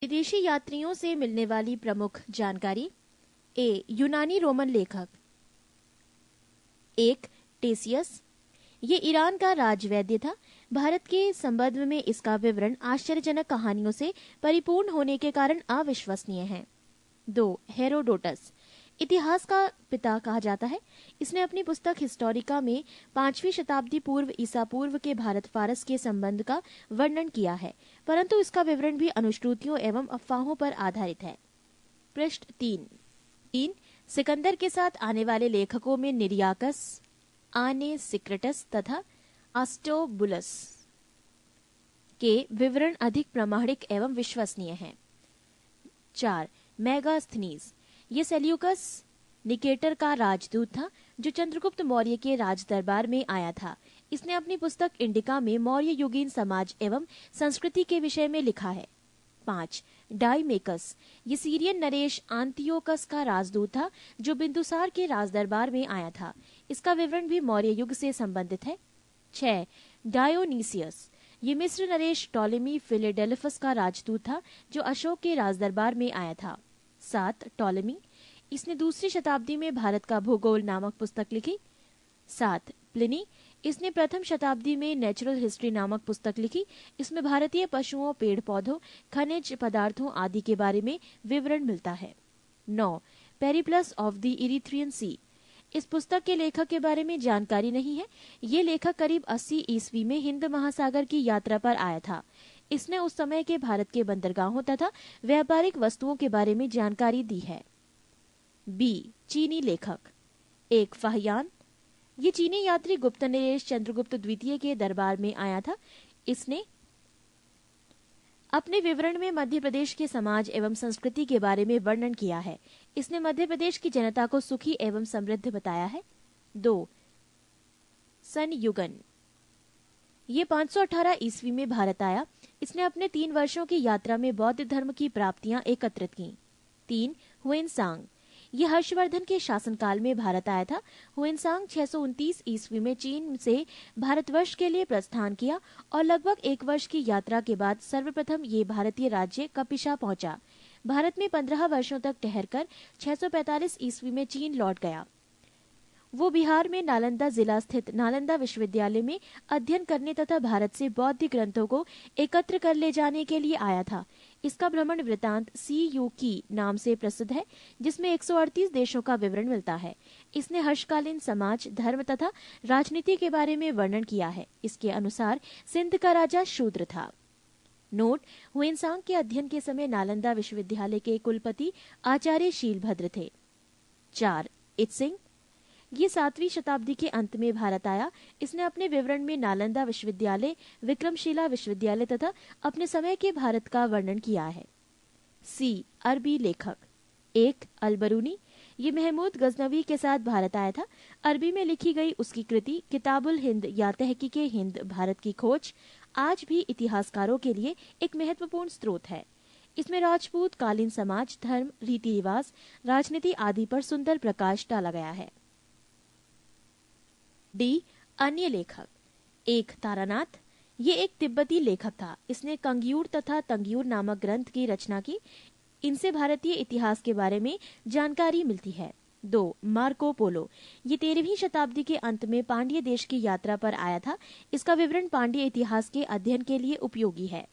विदेशी यात्रियों से मिलने वाली प्रमुख जानकारी। ए, यूनानी रोमन लेखक। एक, टेसियस। ये ईरान का राजवैद्य था। भारत के संबंध में इसका विवरण आश्चर्यजनक कहानियों से परिपूर्ण होने के कारण अविश्वसनीय है। 2, हेरोडोटस। इतिहास का पिता कहा जाता है। इसने अपनी पुस्तक हिस्टोरिका में 5वीं शताब्दी पूर्व ईसा पूर्व के भारत फारस के संबंध का वर्णन किया है, परंतु इसका विवरण भी अनुश्रुतियों एवं अफवाहों पर आधारित है। पृष्ठ 3। सिकंदर के साथ आने वाले लेखकों में निरियाकस, आने सिक्रेटस तथा आस्टोबुलस के विवरण अधिक प्रामाणिक एवं विश्वसनीय हैं। 4, मेगास्थनीज। ये सेल्यूकस निकेटर का राजदूत था जो चंद्रगुप्त मौर्य के राज दरबार में आया था। इसने अपनी पुस्तक इंडिका में मौर्य युगीन समाज एवं संस्कृति के विषय में लिखा है। 5, डाइमेकस। ये सीरियन नरेश आंतियोकस का राजदूत था जो बिंदुसार के राज दरबार में आया था। इसका विवरण भी मौर्य युग से संबंधित है। 6, डायोनीसियस। ये मिस्र नरेश टॉलेमी फिलेडेल्फस का राजदूत था जो अशोक के राज दरबार में आया था। 7, टॉलेमी। इसने 2री शताब्दी में भारत का भूगोल नामक पुस्तक लिखी। 7, प्लिनी। इसने 1म शताब्दी में नेचुरल हिस्ट्री नामक पुस्तक लिखी। इसमें भारतीय पशुओं, पेड़ पौधों, खनिज पदार्थों आदि के बारे में विवरण मिलता है। 9, पेरिप्लस ऑफ द इरिथ्रियन सी। इस पुस्तक के लेखक के बारे में जानकारी नहीं है। ये लेखक करीब 80 ईस्वी में हिंद महासागर की यात्रा पर आया था। इसने उस समय के भारत के बंदरगाहों तथा व्यापारिक वस्तुओं के बारे में जानकारी दी है। बी, चीनी लेखक। 1, फाहियान। ये चीनी यात्री गुप्त नरेश चंद्रगुप्त द्वितीय के दरबार में आया था। इसने अपने विवरण में मध्य प्रदेश के समाज एवं संस्कृति के बारे में वर्णन किया है। इसने मध्य प्रदेश की जनता को सुखी एवं समृद्ध बताया है। 2, सनयुगन। ये 518 ईस्वी में भारत आया। इसने अपने 3 वर्षों की यात्रा में बौद्ध धर्म की प्राप्तियां एकत्रित की। 3, हुएनसांग। ये हर्षवर्धन के शासनकाल में भारत आया था। हुएनसांग 629 ईस्वी में चीन से भारतवर्ष के लिए प्रस्थान किया और लगभग 1 वर्ष की यात्रा के बाद सर्वप्रथम ये भारतीय राज्य कपिशा पहुंचा। भारत में 15 वर्षों तक ठहरकर 645 ईस्वी में चीन लौट गया। वो बिहार में नालंदा जिला स्थित नालंदा विश्वविद्यालय में अध्ययन करने तथा भारत से बौद्ध ग्रंथों को एकत्र कर ले जाने के लिए आया था। इसका भ्रमण वृतांत CU की नाम से प्रसिद्ध है, जिसमें 138 देशों का विवरण मिलता है। इसने हर्षकालीन समाज, धर्म तथा राजनीति के बारे में वर्णन किया है। इसके अनुसार सिंध का राजा शूद्र था। नोट: हुएनसांग के अध्ययन के समय नालंदा विश्वविद्यालय के कुलपति आचार्य शीलभद्र थे। 4, इत्सिंग। ये 7वीं शताब्दी के अंत में भारत आया। इसने अपने विवरण में नालंदा विश्वविद्यालय, विक्रमशिला विश्वविद्यालय तथा अपने समय के भारत का वर्णन किया है। सी, अरबी लेखक। 1, अल-बरूनी। ये महमूद गजनवी के साथ भारत आया था। अरबी में लिखी गई उसकी कृति किताबुल हिंद या तहकीके हिंद भारत की खोज आज भी इतिहासकारों के लिए एक महत्वपूर्ण स्रोत है। इसमें राजपूत कालीन समाज, धर्म, रीति रिवाज, राजनीति आदि पर सुंदर प्रकाश डाला गया है। डी, अन्य लेखक। 1, तारानाथ। ये एक तिब्बती लेखक था। इसने कंग्यूर तथा तंग्यूर नामक ग्रंथ की रचना की। इनसे भारतीय इतिहास के बारे में जानकारी मिलती है। 2, मार्को पोलो। ये 13वीं शताब्दी के अंत में पांड्य देश की यात्रा पर आया था। इसका विवरण पांड्य इतिहास के अध्ययन के लिए उपयोगी है।